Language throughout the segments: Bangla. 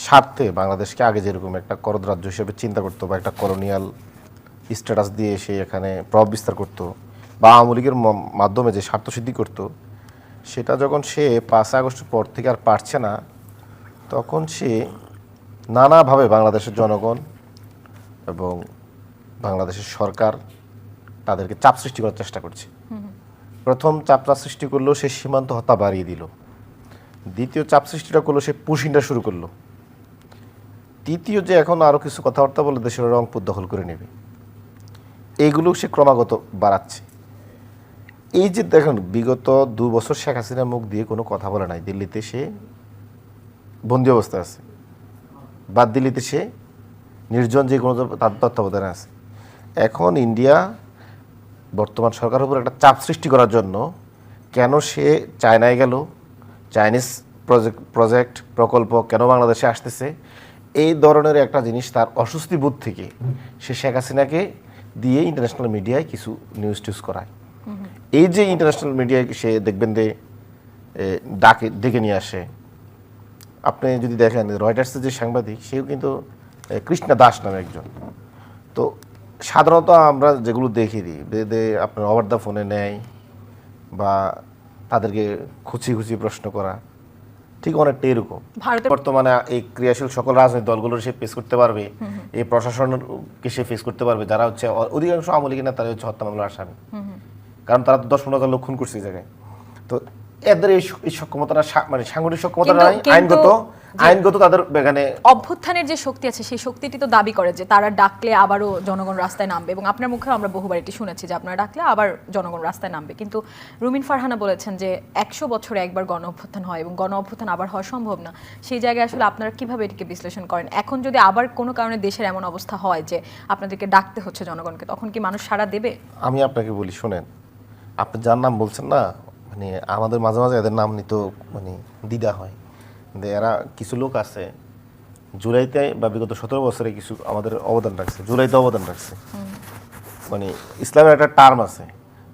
স্বার্থে বাংলাদেশকে আগে যেরকম একটা করদ রাজ্য হিসেবে চিন্তা করতো বা একটা কলোনিয়াল স্ট্যাটাস দিয়ে সে এখানে প্রভাব বিস্তার করতো বা আওয়ামী লীগের মাধ্যমে যে স্বার্থসিদ্ধি করতো, সেটা যখন সে 5 আগস্টের পর থেকে আর পারছে না, তখন সে নানাভাবে বাংলাদেশের জনগণ এবং বাংলাদেশের সরকার তাদেরকে চাপ সৃষ্টি করার চেষ্টা করছে। প্রথম চাপটা সৃষ্টি করলো, সে সীমান্ত হত্যা বাড়িয়ে দিল। দ্বিতীয় চাপ সৃষ্টিটা করলো, সে পুশিংটা শুরু করলো। তৃতীয় যে এখন আরও কিছু কথাবার্তা বলে দেশের রংপুর দখল করে নেবে, এইগুলো সে ক্রমাগত বাড়াচ্ছে। এই যে দেখুন, বিগত 2 বছর শেখ হাসিনা মুখ দিয়ে কোনো কথা বলে নাই। দিল্লিতে সে বন্দি অবস্থায় আছে, বা দিল্লিতে সে নির্জন যে কোনো তার তত্ত্বাবধানে আছে। এখন ইন্ডিয়া বর্তমান সরকারের উপর একটা চাপ সৃষ্টি করার জন্য কেন সে চায়নায় গেল, চাইনিজ প্রকল্প কেন বাংলাদেশে আসতেছে, এই ধরনের একটা জিনিস তার অস্বস্তি বোধ থেকে সে শেখ হাসিনাকে দিয়ে ইন্টারন্যাশনাল মিডিয়ায় কিছু নিউজ টিউজ করায়। এই যে ইন্টারন্যাশনাল মিডিয়ায় সে দেখবেন যে ডেকে নিয়ে আসে। আপনি যদি দেখেন রয়টার্সের যে সাংবাদিক, সেও কিন্তু কৃষ্ণা দাস নামে একজন। তো সাধারণত আমরা যেগুলো দেখি দিই, আপনার ওভার দ্য ফোনে নেয় বা তাদেরকে খুঁচিয়ে খুঁচিয়ে প্রশ্ন করা, ঠিক অনেকটা এরকম। বর্তমানে এই ক্রিয়াশীল সকল রাজনৈতিক দলগুলোর সে ফেস করতে পারবে, এই প্রশাসনকে সে ফেস করতে পারবে, যারা হচ্ছে অধিকাংশ আওয়ামী লীগের নেতারা হচ্ছে হত্যা মামলার আসামি। কারণ তারা তো 10-15 লোক খুন করছে এই জায়গায়। তো এদের এই সক্ষমতাটা মানে সাংগঠনিক সক্ষমতা নাই, আইনগত তাদের এখানে অভ্যুত্থানের যে শক্তি আছে, সেই শক্তিটি তো দাবি করে যে তারা ডাকলে আবারও জনগণ রাস্তায় নামবে, এবং আপনার মুখেও আমরা বহুবার এটি শুনেছি যে আপনারা ডাকলে আবার জনগণ রাস্তায় নামবে। কিন্তু রুমিন ফারহানা বলেছেন যে 100 বছরে একবার গণ অভ্যুত্থান হয় এবং গণ অভ্যুত্থান আবার হওয়া সম্ভব না। সেই জায়গায় আসলে আপনারা কিভাবে এটিকে বিশ্লেষণ করেন? এখন যদি আবার কোনো কারণে দেশের এমন অবস্থা হয় যে আপনাদেরকে ডাকতে হচ্ছে জনগণকে, তখন কি মানুষ সাড়া দেবে? আমি আপনাকে বলি, শোনেন, আপনি যার নাম বলছেন না, মানে আমাদের মাঝে মাঝে এদের নাম নিতেও মানে দ্বিধা হয়। এরা কিছু লোক আছে জুলাইতে বা বিগত 17 বছরে কিছু আমাদের অবদান রাখছে, জুলাইতে অবদান রাখছে। মানে ইসলামের একটা টার্ম আছে,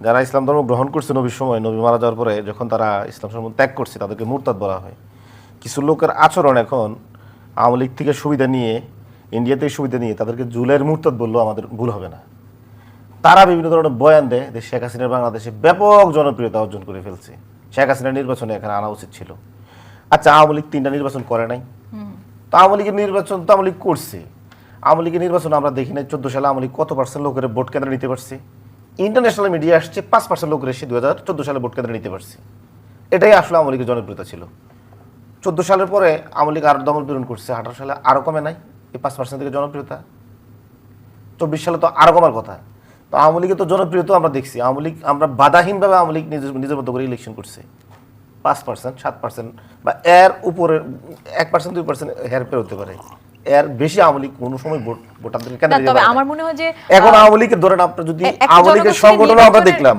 যারা ইসলাম ধর্ম গ্রহণ করছে নবীর সময়, নবী মারা যাওয়ার পরে যখন তারা ইসলাম ধর্ম ত্যাগ করছে, তাদেরকে মুরতাদ বলা হয়। কিছু লোকের আচরণ এখন আওয়ামী লীগ থেকে সুবিধা নিয়ে, ইন্ডিয়া থেকে সুবিধা নিয়ে তাদেরকে জুলাইয়ের মুরতাদ বললেও আমাদের ভুল হবে না। তারা বিভিন্ন ধরনের বয়ান দেয় যে শেখ হাসিনার বাংলাদেশে ব্যাপক জনপ্রিয়তা অর্জন করে ফেলছে, শেখ হাসিনার নির্বাচনে এখানে আনা উচিত ছিল। আচ্ছা, আওয়ামী লীগ 3টা নির্বাচন করে নাই, তো আওয়ামী লীগের নির্বাচন তো আওয়ামী লীগ করছে। আওয়ামী লীগের নির্বাচন আমরা দেখি নাই 14 সালে আওয়ামী লীগ কত % লোকের ভোট কেন্দ্রে নিতে পারছে। ইন্টারন্যাশনাল মিডিয়া আসছে 5% লোকের এসে 2014 সালে ভোট কেন্দ্রে নিতে পারছে। এটাই আসলে আওয়ামী লীগের জনপ্রিয়তা ছিল। 14 সালের পরে আওয়ামী লীগ আরো দমন পীড়ন করছে, 18 সালে আরো কমে নাই এই 5% থেকে জনপ্রিয়তা। 24 সালে তো আরো কমার কথা। তো আওয়ামী লীগের তো জনপ্রিয়তা আমরা দেখছি, আওয়ামী লীগ আমরা বাধাহীনভাবে আওয়ামী লীগ নিজের মতো করে ইলেকশন করছে। 5%, 7% বা এর উপরে 1%, 2% হেরফের হতে পারে, এর বেশি আওয়ামী লীগ কোনো সময় ভোটারদের কেন দিতে পারে। তবে আমার মনে হয় যে এখন আওয়ামী লীগের ধরেন আপনি যদি আওয়ামী লীগের সংগঠনও আমরা দেখলাম,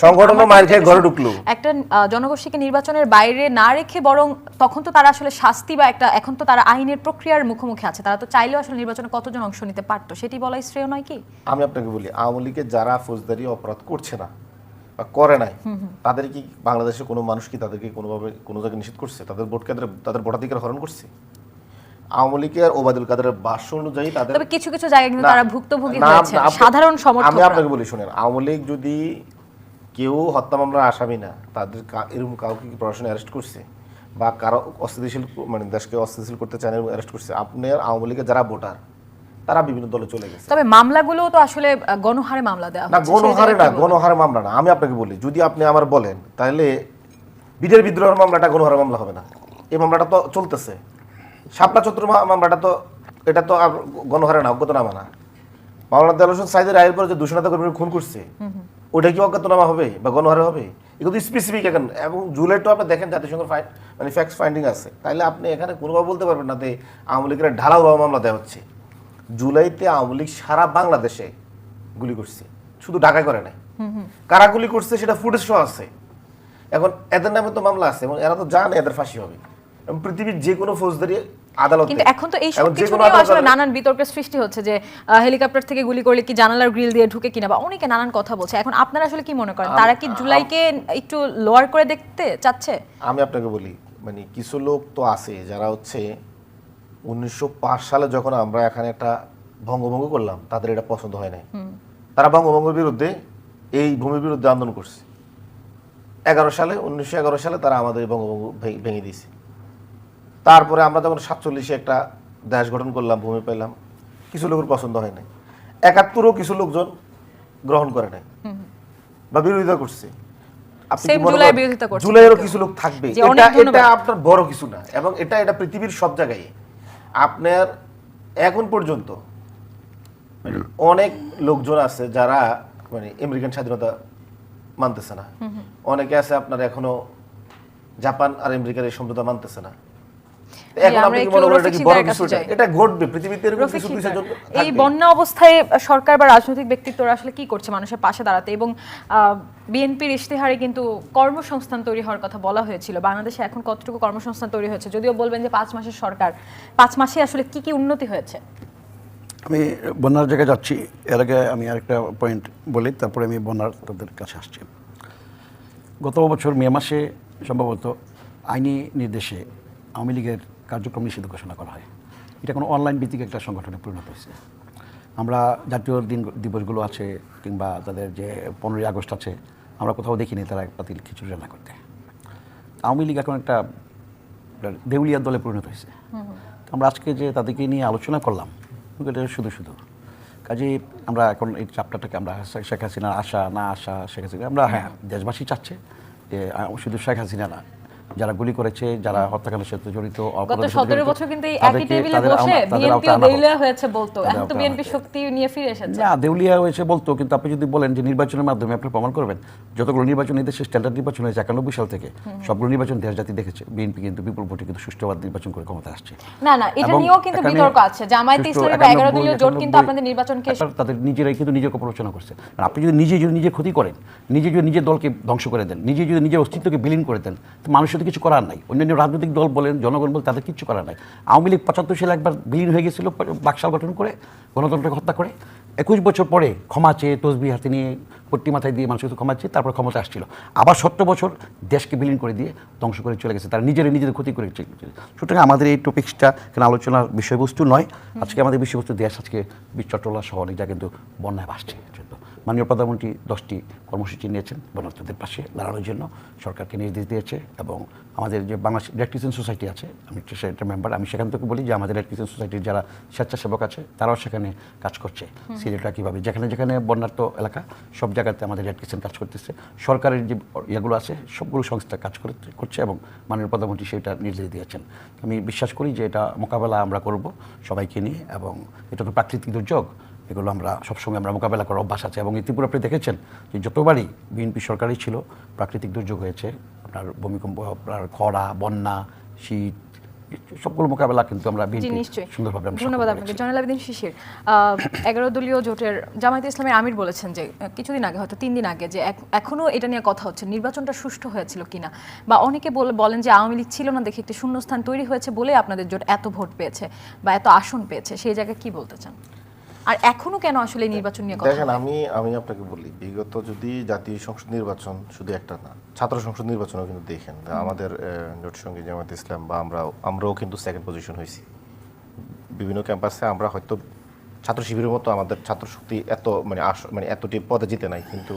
সংগঠনও মাইর খেয়ে ঘরে ঢুকলো। একটা জনগোষ্ঠীকে নির্বাচনের বাইরে না রেখে বরং তখন তো তারা আসলে শাস্তি বা একটা, এখন তো তারা আইনের প্রক্রিয়ার মুখোমুখি আছে, তারা তো চাইলেও আসলে নির্বাচনে কতজন অংশ নিতে পারতো, সেটি বলাই শ্রেয় নয় কি? আমি আপনাকে বলি, আওয়ামী লীগের যারা ফৌজদারি অপরাধ করছে না বা করে নাই, তাদের কি বাংলাদেশের কোনো মানুষ কি তাদেরকে কোনোভাবে কোনো জায়গায় নিষেধ করছে? তাদের ভোট কেন্দ্রে তাদের ভোটাধিকার হরণ করছে? আওয়ামী লীগের ওবায়দুল কাদেরের ভাষ্য অনুযায়ী তাদের তবে কিছু কিছু জায়গায় কিন্তু তারা ভুক্তভোগী হয়েছে, সাধারণ সমর্থকরা। আমি আপনাকে বলি, শুনেন, আওয়ামী লীগ যদি কেউ হত্যা মামলার আসামি না, তাদের এরকম কাউকে কি প্রশাসন অ্যারেস্ট করছে বা কারো অস্থিতিশীল মানে দেশকে অস্থিতিশীল করতে চান অ্যারেস্ট করছে? আপনার আওয়ামী লীগের যারা ভোটার তারা বিভিন্ন দলে চলে গেছে। তবে মামলাগুলো তো আসলে গণহারে মামলা দেওয়া না, গণহারে মামলা না। আমি আপনাকে বলি, যদি আপনি আমার বলেন তাহলে বিডের বিদ্রোহের মামলাটা গণহারে মামলা হবে না। এই মামলাটা তো চলতেছে। শাপলা চত্বর মামলাটা তো, এটা তো আর গণহারে না, অজ্ঞাতনামা না। মাওলানা দেওয়ান হোসেন সাইদের রায়ের পরে যে 200 কর্মীর খুন করছে, ওটা কি অজ্ঞাতনামা হবে বা গণহারে হবে? এগুলো স্পেসিফিক এখন, এবং জুলাইটা আপনি দেখেন জাতিসংঘের মানে ফ্যাক্ট ফাইন্ডিং আছে। তাইলে আপনি এখানে কোনোভাবে বলতে পারবেন না যে আওয়ামী লীগের ঢালাওভাবে মামলা দেওয়া হচ্ছে। জুলাইতে আওয়ামী লীগ সারা বাংলাদেশে গুলি করছে, শুধু ঢাকায় করে নাই। কারা গুলি করছে সেটা ফুটেজ সহ আছে। এখন এদের নামে তো মামলা আছে এবং এরা তো জানে এদের ফাঁসি হবে। এবং পৃথিবীর যে কোনো ফৌজদারি আদালতে, কিন্তু এখন তো এই সব কিছু নিয়ে আসলে নানান বিতর্কের সৃষ্টি হচ্ছে যে হেলিকপ্টার থেকে গুলি করলে কি জানালার গ্রিল দিয়ে ঢুকে কিনা, বা অনেকে নানান কথা বলছে। এখন আপনারা আসলে কি মনে করেন, তারা কি জুলাইকে একটু লোয়ার করে দেখতে চাচ্ছে? আমি আপনাকে বলি, মানে কিছু লোক তো আছে যারা হচ্ছে 1905 সালে যখন আমরা এখানে একটা ভঙ্গভঙ্গ করলাম, তাদের এটা পছন্দ হয় নাই। তারা বঙ্গভঙ্গের বিরুদ্ধে, এই ভূমির বিরুদ্ধে আন্দোলন করছে। 1911 সালে তারা আমাদের এই বঙ্গভঙ্গ ভেঙে দিয়েছে। তারপরে আমরা যখন 47-এ একটা দেশ গঠন করলাম, ভূমি পেলাম, কিছু লোকের পছন্দ হয় নাই। 71-ও কিছু লোকজন গ্রহণ করে নাই বা বিরোধিতা করছে। আপনি কি মনে করেন জুলাইয়েরও কিছু লোক থাকবে? এটা আপনার বড় কিছু না, এবং এটা পৃথিবীর সব জায়গায় আপনার এখন পর্যন্ত অনেক লোকজন আছে যারা মানে আমেরিকান স্বাধীনতা মানতেছে না। অনেকে আছে আপনার এখনো জাপান আর আমেরিকার এই সমঝোতা মানতেছে না। এখন আপনি কি মনে করেন এটা কি বড় কিছু? এটা ঘটবে পৃথিবীতে এরকম কিছু বিষয় জন্য। এই বন্যা অবস্থায় সরকার বা রাজনৈতিক ব্যক্তিত্বরা আসলে কি করছে মানুষের পাশে দাঁড়াতে? এবং বিএনপির ইশতেহারে কিন্তু কর্মসংস্থান তৈরি হওয়ার কথা বলা হয়েছিল। বাংলাদেশে এখন কতটুকু কর্মসংস্থান তৈরি হয়েছে? যদিও বলবেন যে 5 মাসের সরকার, 5 মাসে আসলে কি কি উন্নতি হয়েছে? আমি বন্যার জায়গায় যাচ্ছি, এর আগে আমি আরেকটা পয়েন্ট বলি, তারপরে আমি বন্যার তাদের কাছে আসছি। গত বছর মে মাসে সম্ভবত আইনি নির্দেশে আওয়ামী লীগের কার্যক্রম নিষিদ্ধ ঘোষণা করা হয়। এটা কোনো অনলাইন ভিত্তিক একটা সংগঠনে পরিণত হয়েছে। আমরা জাতীয় দিবসগুলো আছে কিংবা তাদের যে 15ই আগস্ট আছে, আমরা কোথাও দেখিনি তারা পাতিল খিচুড়ি রান্না করতে। আওয়ামী লীগ এখন একটা দেউলিয়ার দলে পরিণত হয়েছে। আমরা আজকে যে তাদেরকে নিয়ে আলোচনা করলাম, এটা শুধু কাজেই আমরা এখন এই চ্যাপ্টারটাকে আমরা শেখ হাসিনার আসা না আসা, শেখ হাসিনা আমরা হ্যাঁ দেশবাসী চাচ্ছে যে শুধু শেখ হাসিনা না, যারা গুলি করেছে, যারা হত্যাকাণ্ডের সাথে জড়িত, গত 17 বছর কিন্তু এই একই টেবিলে বসে বিএনপিও দেউলিয়া হয়েছে বলতো। এখন তো বিএনপি শক্তি নিয়ে ফিরে এসেছে। না, দেউলিয়া হয়েছে বলতো, কিন্তু আপনি যদি বলেন যে নির্বাচনের মাধ্যমে আপনি প্রমাণ করবেন, যতগুলো নির্বাচন এই দেশে স্ট্যান্ডার্ড নির্বাচন হয়েছে 91 সাল থেকে, সবগুলো নির্বাচন দেশ জাতি দেখেছে। বিএনপি কিন্তু বিপুল ভোটে কিন্তু সুষ্ঠুভাবে নির্বাচন করে ক্ষমতা আসছে। না না, এটা নিয়েও কিন্তু বিতর্ক আছে। জামায়াতে ইসলামী বা 11 দলীয় জোট কিন্তু আপনাদের নির্বাচনকে তাদের নিজেরাই কিন্তু নিজের উপর রচনা করছে। আপনি যদি নিজে ক্ষতি করেন, যদি নিজের দলকে ধ্বংস করে দেন, যদি নিজের অস্তিত্বকে বিলীন করে দেন, তো মানুষের তো কিছু করার নাই। অন্যান্য রাজনৈতিক দল বলেন, জনগণ বলেন, তাদের কিচ্ছু করার নাই। আওয়ামী লীগ 75 সালে একবার বিলীন হয়ে গেছিল, বাকশাল গঠন করে, গণতন্ত্রকে হত্যা করে। 21 বছর পরে ক্ষমা চেয়ে, তসবিহ হাতে নিয়ে, পট্টি মাথায় দিয়ে মানুষের ক্ষমা চেয়ে তারপর ক্ষমতা আসছিল। আবার 17 বছর দেশকে বিলীন করে দিয়ে ধ্বংস করে চলে গেছে। তারা নিজেদের ক্ষতি করে। সুতরাং আমাদের এই টপিক্সটা এখানে আলোচনার বিষয়বস্তু নয়। আজকে আমাদের বিষয়বস্তু দেশ আজকে চট্টলা সহ অনেক জায়গায় কিন্তু বন্যায় ভাসছে। মাননীয় প্রধানমন্ত্রী 10টি কর্মসূচি নিয়েছেন বন্যার্থীদের পাশে দাঁড়ানোর জন্য, সরকারকে নির্দেশ দিয়েছে। এবং আমাদের যে বাংলাদেশ রেড ক্রিসেন্ট সোসাইটি আছে, আমি সেটা মেম্বার, আমি সেখান থেকে বলি যে আমাদের রেড ক্রিসেন্ট সোসাইটির যারা স্বেচ্ছাসেবক আছে তারাও সেখানে কাজ করছে। সিলেটটা কীভাবে যেখানে বন্যার্ত এলাকা সব জায়গাতে আমাদের রেড ক্রিসেন্ট কাজ করতেছে। সরকারের যে ইয়েগুলো আছে সবগুলো সংস্থা কাজ করছে এবং মাননীয় প্রধানমন্ত্রী সেটা নির্দেশ দিয়েছেন। আমি বিশ্বাস করি যে এটা মোকাবেলা আমরা করব সবাইকে নিয়ে, এবং এটা তো প্রাকৃতিক দুর্যোগ, এগুলো আমরা সবসময় আমরা মোকাবেলা করার অভ্যাস আছে। এবং ত্রিপুরা আপনি দেখেছেন যে যতবারই বিএনপি সরকারই ছিল প্রাকৃতিক দুর্যোগ হয়েছে, আপনার ভূমিকম্প, আপনার খরা, বন্যা, শীত, সবগুলো মোকাবেলা কিন্তু আমরা বিএনপি সুন্দরভাবে। ধন্যবাদ আপনাকে। জয়নাল আবেদীন শিশির, 11 দলীয় জোটের জামায়াতে ইসলামের আমির বলেছেন যে কিছুদিন আগে, হয়তো 3 দিন আগে, যে এখনো এটা নিয়ে কথা হচ্ছে নির্বাচনটা সুষ্ঠু হয়েছিল কিনা, বা অনেকে বলেন যে আওয়ামী লীগ ছিল না দেখে একটি শূন্যস্থান তৈরি হয়েছে বলে আপনাদের জোট এত ভোট পেয়েছে বা এত আসন পেয়েছে। সেই জায়গায় কি বলতে চান? আর এখনো কেন আসলে নির্বাচন নিয়ে কথা? দেখেন, আমি আপনাকে বলি, বিগত যদি জাতীয় সংসদ নির্বাচন শুধু একটা না, ছাত্র সংসদ নির্বাচনও কিন্তু দেখেন আমাদের জোট সঙ্গী জামায়াতে ইসলাম বা আমরাও কিন্তু সেকেন্ড পজিশন হয়েছি বিভিন্ন ক্যাম্পাসে। আমরা হয়তো ছাত্র শিবিরের মতো আমাদের ছাত্র শক্তি এত মানে এতটি পদে জিতে নাই, কিন্তু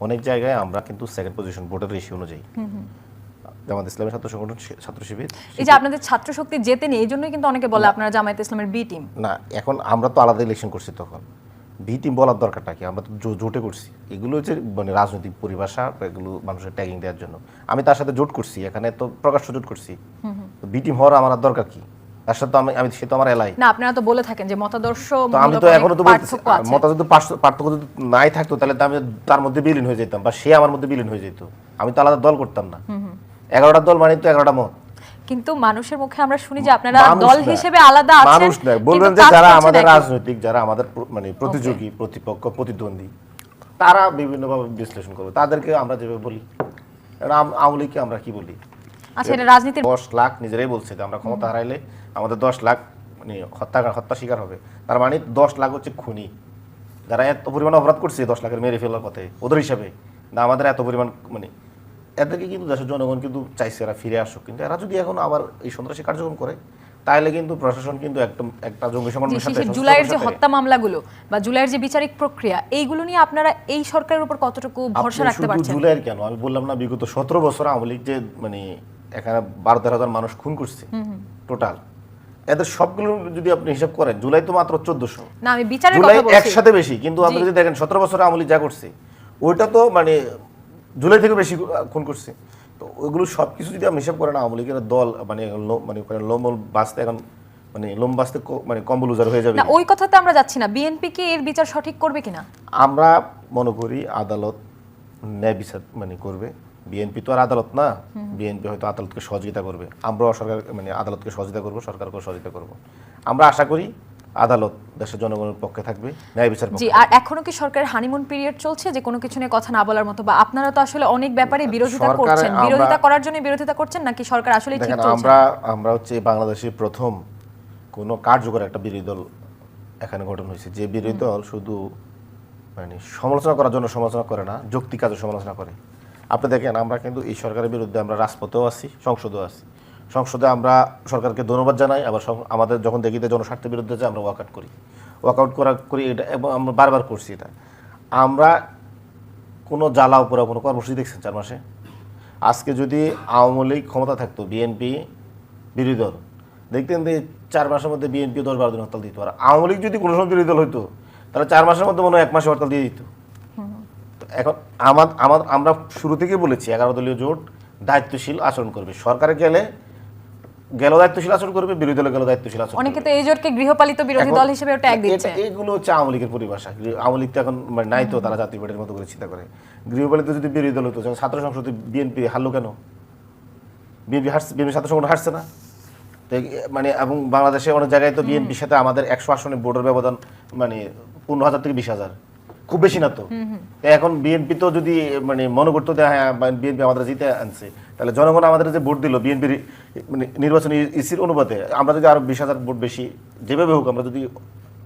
অনেক জায়গায় আমরা কিন্তু সেকেন্ড পজিশন ভোটের রেশিও অনুযায়ী। জামায়াত ইসলামের ছাত্র সংগঠন, ছাত্র শিবির, এই যে আপনাদের ছাত্র শক্তি জেতেনি, এই জন্যই কিন্তু অনেকে বলে আপনারা জামায়াত ইসলামের বি টিম। না, এখন আমরা তো আলাদা ইলেকশন করছি, তখন বি টিম বলার দরকারটা কি? আমরা তো জোটে করছি। এগুলো হচ্ছে মানে রাজনৈতিক পরিভাষা, এগুলো মানুষের ট্যাগিং দেওয়ার জন্য। আমি তার সাথে জোট করছি, এখানে তো প্রকাশ্য জোট করছি। বি টিম হওয়ার আমার দরকার কি? তার সাথে আমি সে তো আমার এলাই না। আপনারা তো বলে থাকেন যে মতাদর্শ, তো আমি তো এখনো তো বলছি মতাদর্শ পার্থক্য যদি নাই থাকতো তাহলে তো আমি তার মধ্যে বিলীন হয়ে যেতাম বা সে আমার মধ্যে বিলীন হয়ে যেত। আমি তো আলাদা দল করতাম না। 11টা দল মানে তো 11টা মত। কিন্তু মানুষের মুখে আমরা শুনি যে আপনারা দল হিসেবে আলাদা আছেন। মানুষ না, বলবেন যে যারা আমাদের রাজনৈতিক, যারা আমাদের মানে প্রতিযোগী, প্রতিপক্ষ, প্রতিদ্বন্দ্বী, তারা বিভিন্নভাবে বিশ্লেষণ করবে। তাদেরকে আমরা যেভাবে বলি, আওয়ামী লীগকে আমরা কি বলি? আচ্ছা, এটা রাজনীতির 10 লাখ নিজেরাই বলছে যে আমরা ক্ষমতা হারাইলে আমাদের 10 লাখ মানে হত্যা শিকার হবে। তার মানে 10 লাখ হচ্ছে খুনি, যারা এত পরিমাণ অপরাধ করছে 10 লাখের মেরে ফেলার পথে ওদের হিসাবে না। আমাদের এত পরিমাণ মানে এদেরকে কিন্তু দেশের জনগণ কিন্তু চাইছে এরা ফিরে আসুক, কিন্তু এরা যদি এখন আবার এই সন্ত্রাসী কার্যক্রম করে তাহলে কিন্তু প্রশাসন কিন্তু একটা জঙ্গি সংগঠনের সাথে শিশির, জুলাইয়ের যে হত্যা মামলাগুলো বা জুলাইয়ের যে বিচারিক প্রক্রিয়া এইগুলো নিয়ে আপনারা এই সরকারের উপর কতটুকু ভরসা রাখতে শুধু পারছেন? জুলাইয়ের কেন, আমি বললাম না বিগত 17 বছর আওয়ামী লীগ যে মানে এখানে 12-13 হাজার মানুষ খুন করছে টোটাল, এদের সবগুলো যদি আপনি হিসাব করেন জুলাই তো মাত্র 1400, না আমি বিচারের জুলাই কথা বলছি। একসাথে বেশি, কিন্তু আপনি যদি দেখেন 17 বছর আওয়ামী লীগ যা করছে ওইটা তো মানে জুলাই থেকে বেশি খুন করছে। তো ওইগুলো সবকিছু যদি আপনি হিসাব করেন আওয়ামী লীগের দল মানে লোম বাঁচতে এখন মানে লোম বাঁচতে মানে কম্বল উজাড় হয়ে যাবে। না ওই কথাতে আমরা যাচ্ছি না, বিএনপি কি এর বিচার সঠিক করবে কিনা? আমরা মনে করি আদালত ন্যায় বিচার মানে করবে। বিএনপি তো আর আদালত না, বিএনপি হয়তো আদালতকে সহযোগিতা করবে, আমরাও সরকার মানে আদালতকে সহযোগিতা করব, সরকারকেও সহযোগিতা করব। আমরা আশা করি আদালত দেশের জনগণের পক্ষে থাকবে, ন্যায় বিচার জি। আর এখনো কি সরকারের হানিমুন পিরিয়ড চলছে যে কোনো কিছু নিয়ে কথা না বলার মতো, বা আপনারা তো আসলে অনেক ব্যাপারে বিরোধিতা করছেন, বিরোধিতা করার জন্য বিরোধিতা করছেন নাকি সরকার আসলে ঠিক দেখেন চলছে? আমরা হচ্ছে বাংলাদেশের প্রথম কোনো কার্যকর একটা বিরোধী দল এখানে গঠন হয়েছে, যে বিরোধী দল শুধু মানে সমালোচনা করার জন্য সমালোচনা করে না, যৌক্তিক কাজে সমালোচনা করে। আপনি দেখেন আমরা কিন্তু এই সরকারের বিরুদ্ধে আমরা রাজপথেও আছি, সংসদেও আছি। সংসদে আমরা সরকারকে ধন্যবাদ জানাই, আবার আমাদের যখন দেখি যে জনস্বার্থের বিরুদ্ধে যে আমরা ওয়াকআউট করি এটা, এবং আমরা বারবার করছি এটা। আমরা কোনো জ্বালা উপরে কোনো কর্মসূচি দেখছেন 4 মাসে? আজকে যদি আওয়ামী লীগ ক্ষমতা থাকতো, বিএনপি বিরোধী দল, দেখতেন যে 4 মাসের মধ্যে বিএনপি 10-12 দিন হরতাল দিত। আর আওয়ামী লীগ যদি কোনো সময় বিরোধী দল হইতো তাহলে 4 মাসের মধ্যে মনে হয় 1 মাসে হরতাল দিয়ে দিত। এখন আমরা শুরু থেকে বলেছি 11 দলীয় জোট দায়িত্বশীল আচরণ করবে, সরকারে গেল দায়িত্বশীল আচরণ করবে, বিরোধী দলে গেল দায়িত্বশীল আচরণ অনেকে করবে। তো এই জোটকে গৃহপালিত বিরোধী দল হিসেবে ট্যাগ দিচ্ছে। এগুলো হচ্ছে আওয়ামী লীগের পরিভাষা। আওয়ামী লীগ তো এখন মানে নাই, তো তারা জাতীয় পার্টির মতো করে চিন্তা করে। গৃহপালিত যদি বিরোধী দল হতো, যেমন ছাত্র সংসদে বিএনপি হারলো কেন? বিএনপি ছাত্র সংগঠন হারছে না তো মানে, এবং বাংলাদেশে অনেক জায়গায় তো বিএনপির সাথে আমাদের 100 আসনে ভোটের ব্যবধান মানে 15,000 থেকে 20,000, খুব বেশি না তো। এখন বিএনপি তো যদি মানে মনে করতো যে হ্যাঁ বিএনপি আমাদের জিতে আনছে, তাহলে জনগণ আমাদের যে ভোট দিল বিএনপির মানে নির্বাচনী ইসির অনুপাতে আমরা যদি আরো 20,000 ভোট বেশি যেভাবে হোক আমরা যদি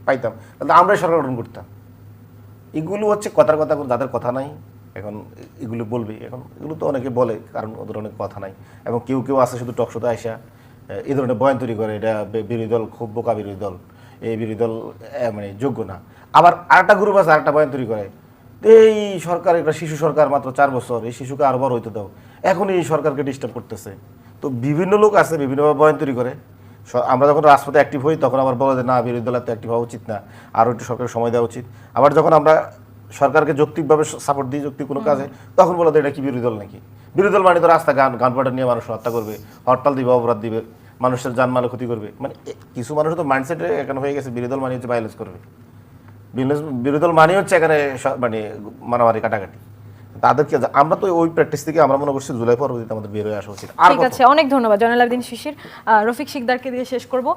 পাইতাম, তাহলে আমরাই সরকার গঠন করতাম। এগুলো হচ্ছে কথার কথা, যাদের কথা নাই এখন এগুলো বলবে। এখন এগুলো তো অনেকে বলে কারণ ওদের অনেক কথা নাই, এবং কেউ আছে শুধু টকশোতে আইসা এই ধরনের বয়ান তৈরি করে, এটা বিরোধী দল খুব বোকা, বিরোধী দল এই বিরোধী দল মানে যোগ্য না। আবার আরেকটা গ্রুপ আছে আরেকটা বয়ান তৈরি করে, এই সরকার একটা শিশু সরকার, মাত্র 4 বছর, এই শিশুকে আরো বড় হইতে দাও, এখন এই সরকারকে ডিস্টার্ব করতেছে। তো বিভিন্ন লোক আছে বিভিন্নভাবে বয়ান তৈরি করে। আমরা যখন রাজপথে অ্যাক্টিভ হই তখন আবার বলে যে না বিরোধী দলের তো অ্যাক্টিভ হওয়া উচিত না, আরও একটু সরকারের সময় দেওয়া উচিত। আবার যখন আমরা সরকারকে যৌক্তিকভাবে সাপোর্ট দিই যৌক্তিক কোনো কাজে, তখন বলে এটা কি বিরোধী দল নাকি? বিরোধী দল মানে তো রাস্তা গান পাটা নিয়ে মানুষ হত্যা করবে, হরতাল দিবে, অপরাধ দিবে, মানুষের জানমালের ক্ষতি করবে। মানে কিছু মানুষ তো মাইন্ডসেটে এখানে হয়ে গেছে বিরোধী দল মানে হচ্ছে ভায়োলেন্স করবে, বিরোধী দল মানে হচ্ছে এখানে মানে মারামারি কাটাকাটি। তাদেরকে আমরা তো ওই প্র্যাকটিস থেকে আমরা মনে করছি জুলাই পরবর্তীতে আমাদের বের হয়ে আসা উচিত। ঠিক আছে, অনেক ধন্যবাদ জয়নাল আবেদিন শিশির। রফিক শিকদারকে দিয়ে শেষ করব।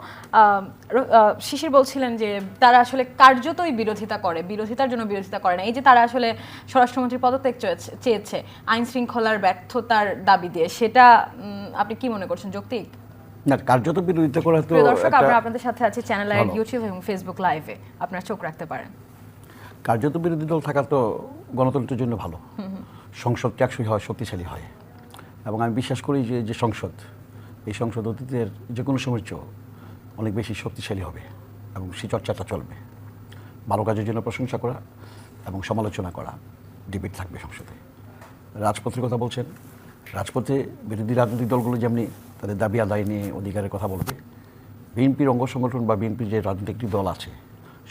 শিশির বলছিলেন যে তারা আসলে কার্যতই বিরোধিতা করে, বিরোধিতার জন্য বিরোধিতা করে না। এই যে তারা আসলে স্বরাষ্ট্রমন্ত্রীর পদত্যাগ চেয়েছে আইন শৃঙ্খলার ব্যর্থতার দাবি দিয়ে, সেটা আপনি কি মনে করছেন যৌক্তিক? না, কার্যত বিরোধিতা করা তো দর্শক আমরা আপনাদের সাথে আছি চ্যানেল আর ইউটিউব এবং ফেসবুক লাইভে, আপনারা চোখ রাখতে পারেন। কার্যত বিরোধী দল থাকা তো গণতন্ত্রের জন্য ভালো, সংসদ টেকসই হয়, শক্তিশালী হয়। এবং আমি বিশ্বাস করি যে সংসদ, এই সংসদ অতীতের যে কোনো সময়ের চেয়েও অনেক বেশি শক্তিশালী হবে এবং সেই চর্চাটা চলবে। ভালো কাজের জন্য প্রশংসা করা এবং সমালোচনা করা, ডিবেট থাকবে সংসদে। রাজপথের কথা বলছেন, রাজপথে বিরোধী রাজনৈতিক দলগুলো যেমনি তাদের দাবি আদায় নিয়ে অধিকারের কথা বলবে, বিএনপির অঙ্গ সংগঠন বা বিএনপির যে রাজনৈতিক দল আছে,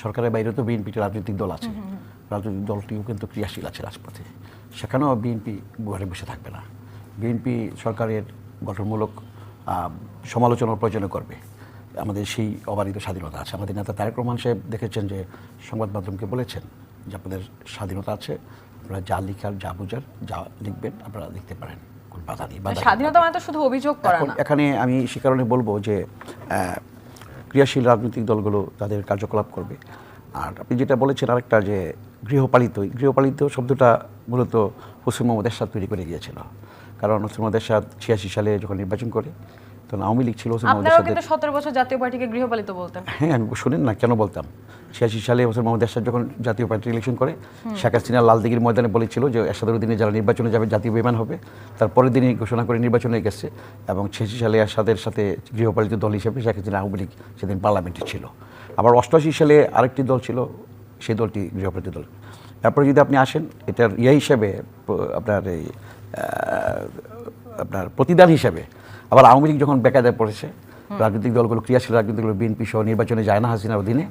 সরকারের বাইরে তো বিএনপির রাজনৈতিক দল আছে, রাজনৈতিক দলটিও কিন্তু ক্রিয়াশীল আছে রাজপথে, সেখানেও বিএনপি ঘরে বসে থাকবে না। বিএনপি সরকারের গঠনমূলক সমালোচনার প্রয়োজন করবে। আমাদের সেই অবারিত স্বাধীনতা আছে। আমাদের নেতা তারেক রহমান সাহেব দেখেছেন যে সংবাদ মাধ্যমকে বলেছেন যে আপনাদের স্বাধীনতা আছে, আপনারা যা লিখার, যা বোঝার, যা লিখবেন আপনারা লিখতে পারেন, কোনো বাধা নেই। স্বাধীনতা মানে তো শুধু অভিযোগ করা না। এখানে আমি সে কারণে বলবো যে ক্রিয়াশীল রাজনৈতিক দলগুলো তাদের কার্যকলাপ করবে। আর আপনি যেটা বলেছেন আরেকটা যে গৃহপালিত শব্দটা মূলত হোসেন মোহাম্মদ এরশাদ তৈরি করে গিয়েছিল। কারণ হোসেন মোহাম্মদ এরশাদ 86 সালে যখন নির্বাচন করে তখন আওয়ামী লীগ ছিল হোসেন মোহাম্মদ আপনারাও এরশাদের। কিন্তু 17 বছর জাতীয় পার্টিকে গৃহপালিত বলতেন। হ্যাঁ আমি শোনেন না কেন বলতাম, 86 সালে হোসেন মোহাম্মদ এরশাদ যখন জাতীয় পার্টি ইলেকশন করে, শেখ হাসিনা লালদিঘির ময়দানে বলেছিল যে এরশাদের অধীনে যারা নির্বাচনে যাবে জাতীয় বিমান হবে, তারপরের দিনই ঘোষণা করে নির্বাচনে গেছে এবং 86 সালে এরশাদের সাথে গৃহপালিত দল হিসেবে শেখ হাসিনা আওয়ামী লীগ সেদিন পার্লামেন্টে ছিল। আবার 88 সালে আরেকটি দল ছিল, সেই দলটি গৃহপালিত দল। তারপরে যদি আপনি আসেন এটার হিসেবে আপনার এই আপনার প্রতিদান হিসেবে আবার আওয়ামী লীগ যখন বেকায়দায় পড়েছে, রাজনৈতিক দলগুলো ক্রিয়াশীল রাজনৈতিক দলগুলো বিএনপি সহ নির্বাচনে যায় না হাসিনার অধীনে,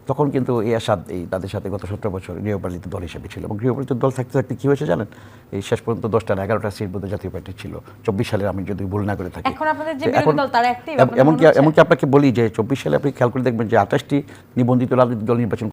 তখন কিন্তু এই এরশাদ তাদের সাথে গত 17 বছর গৃহপালিত দল হিসেবে ছিল। এবং গৃহপালিত দল থাকতে থাকতে কী হয়েছে জানেন, এই শেষ পর্যন্ত 10টা না 11টা সিট বোধহয় জাতীয় পার্টি ছিল 24 সালে, আমি যদি ভুল না করে থাকি। এখন আপনাদের যে তো বিরোধী এখন দল তারা অ্যাক্টিভ, এমনকি আপনাকে বলি যে 24 সালে আপনি খেয়াল করে দেখবেন যে 28টি নিবন্ধিত রাজনৈতিক দল নির্বাচন